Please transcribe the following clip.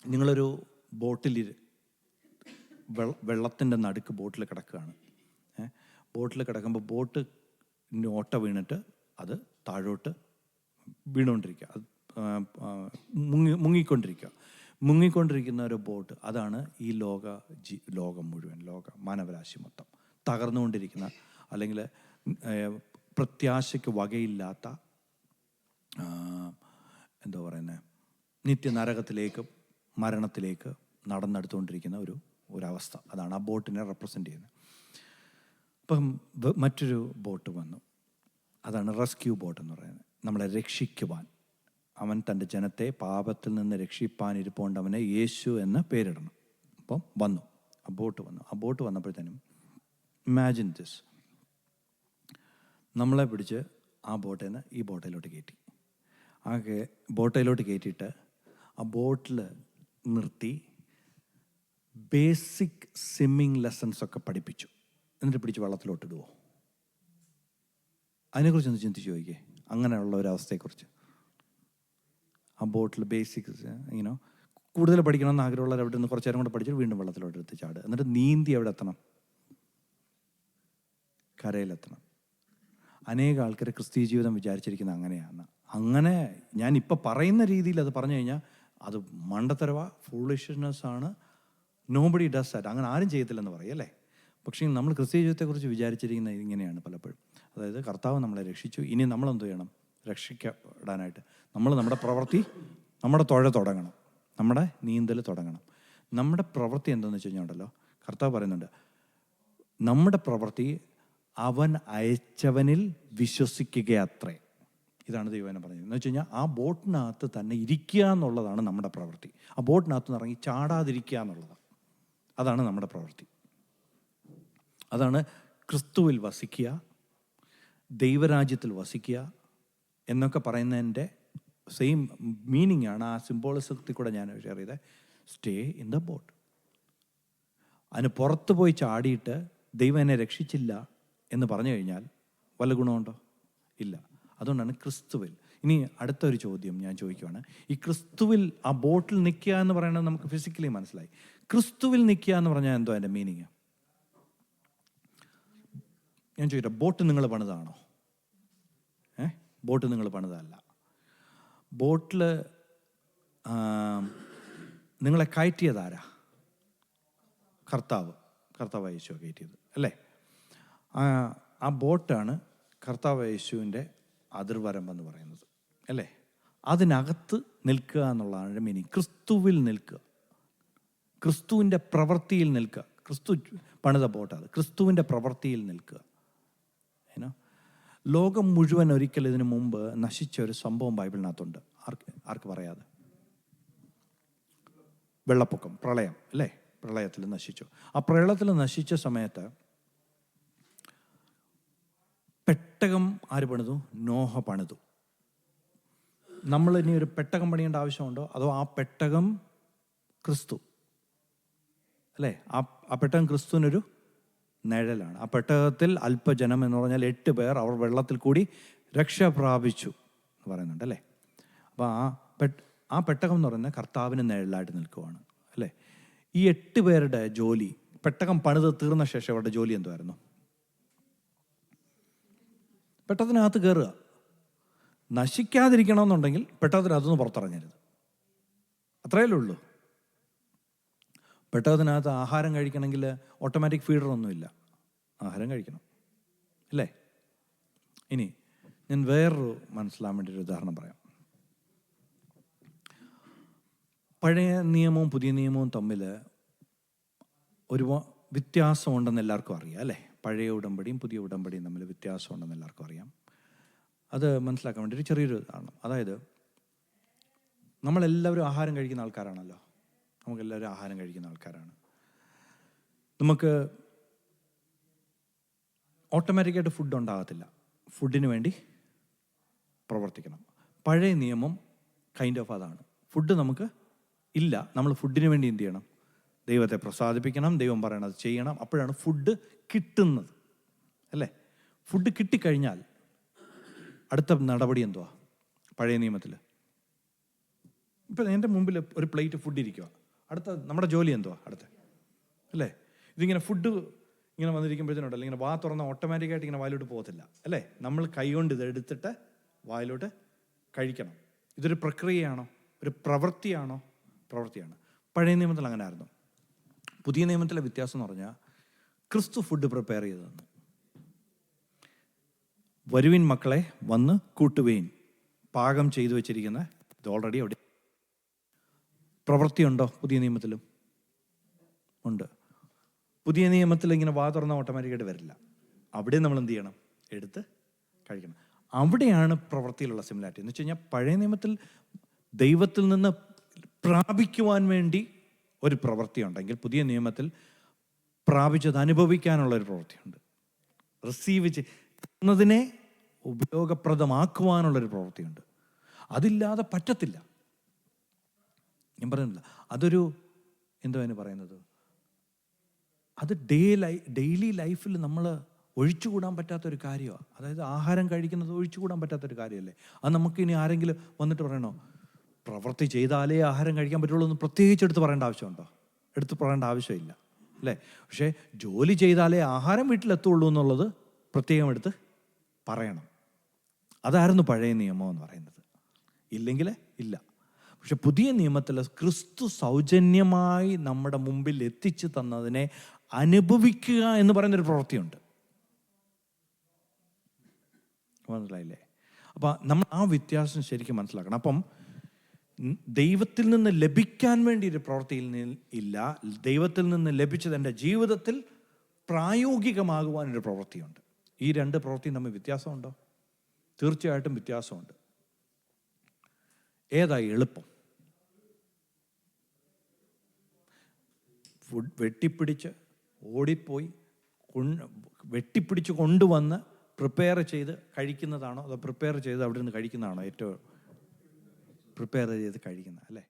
നിങ്ങളൊരു ബോട്ടിൽ വെള്ളത്തിൻ്റെ നടുക്ക് ബോട്ടിൽ കിടക്കുകയാണ്. ബോട്ടിൽ കിടക്കുമ്പോൾ ബോട്ട് ഓട്ട വീണിട്ട് അത് താഴോട്ട് വീണുകൊണ്ടിരിക്കുക, അത് മുങ്ങിക്കൊണ്ടിരിക്കുന്ന ഒരു ബോട്ട്. അതാണ് ഈ ലോകം മുഴുവൻ, മാനവരാശി മൊത്തം തകർന്നുകൊണ്ടിരിക്കുന്ന, അല്ലെങ്കിൽ പ്രത്യാശയ്ക്ക് വകയില്ലാത്ത, എന്താ പറയുന്നത്, നിത്യനരകത്തിലേക്ക്, മരണത്തിലേക്ക് നടന്നെടുത്തുകൊണ്ടിരിക്കുന്ന ഒരവസ്ഥ. അതാണ് ആ ബോട്ടിനെ റെപ്രസെൻ്റ് ചെയ്യുന്നത്. അപ്പം മറ്റൊരു ബോട്ട് വന്നു, അതാണ് റെസ്ക്യൂ ബോട്ട് എന്ന് പറയുന്നത്. നമ്മളെ രക്ഷിക്കുവാൻ, അവൻ തൻ്റെ ജനത്തെ പാപത്തിൽ നിന്ന് രക്ഷിപ്പാൻ ഇരിപ്പോണ്ട് അവനെ യേശു എന്ന് പേരിടണം. അപ്പം വന്നു, ആ ബോട്ട് വന്നപ്പോഴത്തേനും ഇമാജിൻ ദിസ്, നമ്മളെ പിടിച്ച് ആ ബോട്ടിൽ നിന്ന് ഈ ബോട്ടിലോട്ട് കയറ്റി. ആ ബോട്ടിലോട്ട് കയറ്റിയിട്ട് ആ ബോട്ടിൽ നിർത്തി ബേസിക് സ്വിമ്മിങ് ലെസൺസൊക്കെ പഠിപ്പിച്ചു. എന്നിട്ട് പിടിച്ച് വെള്ളത്തിലോട്ടിടുവോ? അതിനെക്കുറിച്ച് ഒന്ന് ചിന്തിച്ച് ചോദിക്കേ, അങ്ങനെയുള്ള ഒരവസ്ഥയെക്കുറിച്ച്. ആ ബോട്ടിൽ ബേസിക്സ് ഇങ്ങനെ കൂടുതൽ പഠിക്കണമെന്ന് ആഗ്രഹമുള്ളവർ അവിടെ നിന്ന് കുറച്ച് നേരം കൂടെ പഠിച്ചിട്ട് വീണ്ടും വെള്ളത്തിലോട്ട് എടുത്ത് ചാടുക. എന്നിട്ട് നീന്തി എവിടെ എത്തണം? കരയിലെത്തണം. അനേക ആൾക്കാർ ക്രിസ്തീയ ജീവിതം വിചാരിച്ചിരിക്കുന്നത് അങ്ങനെയാണ്. അങ്ങനെ ഞാനിപ്പോൾ പറയുന്ന രീതിയിൽ അത് പറഞ്ഞു കഴിഞ്ഞാൽ അത് മണ്ടത്തരവാ, ഫൂളിഷ്നെസ് ആണ്. Nobody does that. അങ്ങനെ ആരും ചെയ്യത്തില്ലെന്ന് പറയും അല്ലേ? പക്ഷേ നമ്മൾ ക്രിസ്തീയ ജീവിതത്തെക്കുറിച്ച് വിചാരിച്ചിരിക്കുന്നത് ഇങ്ങനെയാണ് പലപ്പോഴും. അതായത് കർത്താവ് നമ്മളെ രക്ഷിച്ചു, ഇനി നമ്മളെന്ത് ചെയ്യണം? രക്ഷിക്കപ്പെടാനായിട്ട് നമ്മുടെ പ്രവൃത്തി, നമ്മുടെ തുഴ തുടങ്ങണം, നമ്മുടെ നീന്തൽ തുടങ്ങണം. നമ്മുടെ പ്രവൃത്തി എന്താണെന്ന് വെച്ച് കഴിഞ്ഞാൽ ഉണ്ടല്ലോ, കർത്താവ് പറയുന്നുണ്ട്, നമ്മുടെ പ്രവൃത്തി അവൻ അയച്ചവനിൽ വിശ്വസിക്കുകയത്രേ. ഇതാണ് ദൈവം പറഞ്ഞത്. എന്ന് വെച്ച് കഴിഞ്ഞാൽ ആ ബോട്ടിനകത്ത് തന്നെ ഇരിക്കുക എന്നുള്ളതാണ് നമ്മുടെ പ്രവൃത്തി. ആ ബോട്ടിനകത്ത് നിന്ന് ഇറങ്ങി ചാടാതിരിക്കുക എന്നുള്ളതാണ്. അതാണ് നമ്മുടെ പ്രവൃത്തി. അതാണ് ക്രിസ്തുവിൽ വസിക്കുക, ദൈവരാജ്യത്തിൽ വസിക്കുക എന്നൊക്കെ പറയുന്നതിൻ്റെ സെയിം മീനിങ് ആണ്. ആ സിംബോളിസത്തിൽ കൂടെ ഞാൻ ഷെയർ ചെയ്തത്. Stay in the boat. അതിന് പുറത്ത് പോയി ചാടിയിട്ട് ദൈവം എന്നെ രക്ഷിച്ചില്ല എന്ന് പറഞ്ഞു കഴിഞ്ഞാൽ വല്ല ഗുണമുണ്ടോ? ഇല്ല. അതുകൊണ്ടാണ് ക്രിസ്തുവിൽ. ഇനി അടുത്തൊരു ചോദ്യം ഞാൻ ചോദിക്കുവാണ്. ഈ ക്രിസ്തുവിൽ ആ ബോട്ടിൽ നിൽക്കുക എന്ന് പറയുന്നത് നമുക്ക് ഫിസിക്കലി മനസ്സിലായി. ക്രിസ്തുവിൽ നിൽക്കുക എന്ന് പറഞ്ഞാൽ എന്തോ അതിൻ്റെ മീനിങ്? ഞാൻ ചോദിക്കട്ടെ, ബോട്ട് നിങ്ങൾ പണിതാണോ? ബോട്ട് നിങ്ങൾ പണിതല്ല. ബോട്ടിൽ നിങ്ങളെ കയറ്റിയതാരാ? കർത്താവ് യേശുവാ കയറ്റിയത് അല്ലേ? ആ ബോട്ടാണ് കർത്താവ് യേശുവിൻ്റെ അതിർവരമ്പെന്ന് പറയുന്നത് അല്ലേ? അതിനകത്ത് നിൽക്കുക എന്നുള്ളതാണ് മീനിങ്. ക്രിസ്തുവിൽ നിൽക്കുക, ക്രിസ്തുവിൻ്റെ പ്രവൃത്തിയിൽ നിൽക്കുക. ക്രിസ്തു പണിത ബോട്ടാണ്, ക്രിസ്തുവിൻ്റെ പ്രവൃത്തിയിൽ നിൽക്കുക. ഏനോ ലോകം മുഴുവൻ ഒരിക്കൽ ഇതിനു മുമ്പ് നശിച്ച ഒരു സംഭവം ബൈബിളിനകത്തുണ്ട്. ആർക്ക് പറയാതെ? വെള്ളപ്പൊക്കം, പ്രളയം അല്ലേ? പ്രളയത്തിൽ നശിച്ചു. ആ പ്രളയത്തിൽ നശിച്ച സമയത്ത് പെട്ടകം ആര് പണിതു? നോഹ പണിതു. നമ്മൾ ഇനി ഒരു പെട്ടകം പണിയേണ്ട ആവശ്യമുണ്ടോ? അതോ ആ പെട്ടകം ക്രിസ്തു അല്ലേ? ആ പെട്ടകം ക്രിസ്തുവിനൊരു നിഴലാണ്. ആ പെട്ടകത്തിൽ അല്പജനം എന്ന് പറഞ്ഞാൽ 8 പേർ അവർ വെള്ളത്തിൽ കൂടി രക്ഷ പ്രാപിച്ചു എന്ന് പറയുന്നുണ്ട് അല്ലേ? അപ്പോൾ ആ പെട്ടകം എന്ന് പറയുന്നത് കർത്താവിന് നിഴലായിട്ട് നിൽക്കുവാണ് അല്ലേ? ഈ 8 പേരുടെ ജോലി, പെട്ടകം പണിത് തീർന്ന ശേഷം അവരുടെ ജോലി എന്തായിരുന്നു? പെട്ടകത്തിനകത്ത് കയറുക. നശിക്കാതിരിക്കണമെന്നുണ്ടെങ്കിൽ പെട്ടകത്തിനകത്തുനിന്ന് പുറത്തിറങ്ങരുത്, അത്രയല്ലേ ഉള്ളൂ. പെട്ടകത്തിനകത്ത് ആഹാരം കഴിക്കണമെങ്കിൽ ഓട്ടോമാറ്റിക് ഫീഡറൊന്നുമില്ല, ആഹാരം കഴിക്കണം അല്ലേ? ഇനി ഞാൻ വേറൊരു മനസ്സിലാൻ വേണ്ടി ഒരു ഉദാഹരണം പറയാം. പഴയ നിയമവും പുതിയ നിയമവും തമ്മിൽ ഒരു വ്യത്യാസമുണ്ടെന്ന് എല്ലാവർക്കും അറിയാം അല്ലേ? പഴയ ഉടമ്പടിയും പുതിയ ഉടമ്പടിയും തമ്മിൽ വ്യത്യാസമുണ്ടെന്ന് എല്ലാവർക്കും അറിയാം. അത് മനസ്സിലാക്കാൻ വേണ്ടി ഒരു ചെറിയൊരു ഉദാഹരണം. അതായത് നമ്മളെല്ലാവരും ആഹാരം കഴിക്കുന്ന ആൾക്കാരാണല്ലോ. നമുക്കെല്ലാവരും ആഹാരം കഴിക്കുന്ന ആൾക്കാരാണ്. നമുക്ക് ഓട്ടോമാറ്റിക്കായിട്ട് ഫുഡ് ഉണ്ടാകത്തില്ല, ഫുഡിന് വേണ്ടി പ്രവർത്തിക്കണം. പഴയ നിയമം കൈൻഡ് ഓഫ് അതാണ്. ഫുഡ് നമുക്ക് ഇല്ല, നമ്മൾ ഫുഡിന് വേണ്ടി എന്ത് ചെയ്യണം? ദൈവത്തെ പ്രസാദിപ്പിക്കണം, ദൈവം പറയണത് ചെയ്യണം. അപ്പോഴാണ് ഫുഡ് കിട്ടുന്നത് അല്ലേ? ഫുഡ് കിട്ടിക്കഴിഞ്ഞാൽ അടുത്ത നടപടി എന്തുവാ? പഴയ നിയമത്തിൽ ഇപ്പം എൻ്റെ മുമ്പിൽ ഒരു പ്ലേറ്റ് ഫുഡ് ഇരിക്കുക, അടുത്ത നമ്മുടെ ജോലി എന്തുവാ അടുത്ത, അല്ലേ? ഇതിങ്ങനെ ഫുഡ് ഇങ്ങനെ വന്നിരിക്കുമ്പോഴത്തേനുണ്ടല്ലോ, ഇങ്ങനെ വാ തുറന്ന ഓട്ടോമാറ്റിക്കായിട്ട് ഇങ്ങനെ വായിലോട്ട് പോകത്തില്ല, അല്ലേ? നമ്മൾ കൈകൊണ്ട് ഇത് എടുത്തിട്ട് വായിലോട്ട് കഴിക്കണം. ഇതൊരു പ്രക്രിയയാണോ, ഒരു പ്രവൃത്തിയാണോ? പ്രവൃത്തിയാണ്. പഴയ നിയമത്തിൽ അങ്ങനെ ആയിരുന്നു. പുതിയ നിയമത്തിലെ വ്യത്യാസം എന്ന് പറഞ്ഞാൽ ക്രിസ്തു ഫുഡ് പ്രിപ്പയർ ചെയ്ത് തന്നു. വരുവിൻ മക്കളെ വന്ന് കൂട്ടുവീൻ, പാകം ചെയ്തു വെച്ചിരിക്കുന്ന ഇത് ഓൾറെഡി അവിടെ. പ്രവൃത്തിയുണ്ടോ പുതിയ നിയമത്തിലും? ഉണ്ട്. പുതിയ നിയമത്തിൽ ഇങ്ങനെ വാ തുറന്ന ഓട്ടോമാറ്റിക്കായിട്ട് വരില്ല. അവിടെ നമ്മൾ എന്ത് ചെയ്യണം? എടുത്ത് കഴിക്കണം. അവിടെയാണ് പ്രവൃത്തിയിലുള്ള സിമിലാരിറ്റി. എന്ന് വെച്ച് കഴിഞ്ഞാൽ പഴയ നിയമത്തിൽ ദൈവത്തിൽ നിന്ന് പ്രാപിക്കുവാൻ വേണ്ടി ഒരു പ്രവൃത്തി ഉണ്ടെങ്കിൽ, പുതിയ നിയമത്തിൽ പ്രാപിച്ചത് അനുഭവിക്കാനുള്ളൊരു പ്രവൃത്തിയുണ്ട്. റിസീവ് ചെയ്യുന്നതിനെ ഉപയോഗപ്രദമാക്കുവാനുള്ളൊരു പ്രവൃത്തിയുണ്ട്. അതില്ലാതെ പറ്റത്തില്ല. ഞാൻ പറയുന്നില്ല, അതൊരു എന്തുവാണ് പറയുന്നത്, അത് ഡെയിലി ലൈഫിൽ നമ്മൾ ഒഴിച്ചുകൂടാൻ പറ്റാത്തൊരു കാര്യമാണ്. അതായത് ആഹാരം കഴിക്കുന്നത് ഒഴിച്ചുകൂടാൻ പറ്റാത്തൊരു കാര്യമല്ലേ? അത് നമുക്ക് ഇനി ആരെങ്കിലും വന്നിട്ട് പറയണോ പ്രവൃത്തി ചെയ്താലേ ആഹാരം കഴിക്കാൻ പറ്റുള്ളൂ എന്ന് പ്രത്യേകിച്ച് എടുത്ത് പറയേണ്ട ആവശ്യമുണ്ടോ? എടുത്ത് പറയേണ്ട ആവശ്യമില്ല, അല്ലേ? പക്ഷേ ജോലി ചെയ്താലേ ആഹാരം വീട്ടിലെത്തുള്ളൂ എന്നുള്ളത് പ്രത്യേകം എടുത്ത് പറയണം. അതായിരുന്നു പഴയ നിയമം എന്ന് പറയുന്നത്. ഇല്ലെങ്കിൽ ഇല്ല. പക്ഷെ പുതിയ നിയമത്തിൽ ക്രിസ്തു സൗജന്യമായി നമ്മുടെ മുമ്പിൽ എത്തിച്ചു തന്നതിനെ അനുഭവിക്കുക എന്ന് പറയുന്നൊരു പ്രവൃത്തിയുണ്ട്. മനസ്സിലായില്ലേ? അപ്പം നമ്മൾ ആ വ്യത്യാസം ശരിക്കും മനസ്സിലാക്കണം. അപ്പം ദൈവത്തിൽ നിന്ന് ലഭിക്കാൻ വേണ്ടി ഒരു പ്രവൃത്തിയിൽ ഇല്ല, ദൈവത്തിൽ നിന്ന് ലഭിച്ചത് എൻ്റെ ജീവിതത്തിൽ പ്രായോഗികമാകുവാനൊരു പ്രവൃത്തിയുണ്ട്. ഈ രണ്ട് പ്രവൃത്തിയും തമ്മിൽ വ്യത്യാസമുണ്ടോ? തീർച്ചയായിട്ടും വ്യത്യാസമുണ്ട്. ഏതായി എളുപ്പം? ഫുഡ് വെട്ടിപ്പിടിച്ച് ഓടിപ്പോയി വെട്ടിപ്പിടിച്ച് കൊണ്ടുവന്ന് പ്രിപ്പയർ ചെയ്ത് കഴിക്കുന്നതാണോ, അതോ പ്രിപ്പയർ ചെയ്ത് അവിടെ നിന്ന് കഴിക്കുന്നതാണോ ഏറ്റവും പ്രിപ്പയർ ചെയ്ത് കഴിക്കുന്നത്, അല്ലേ?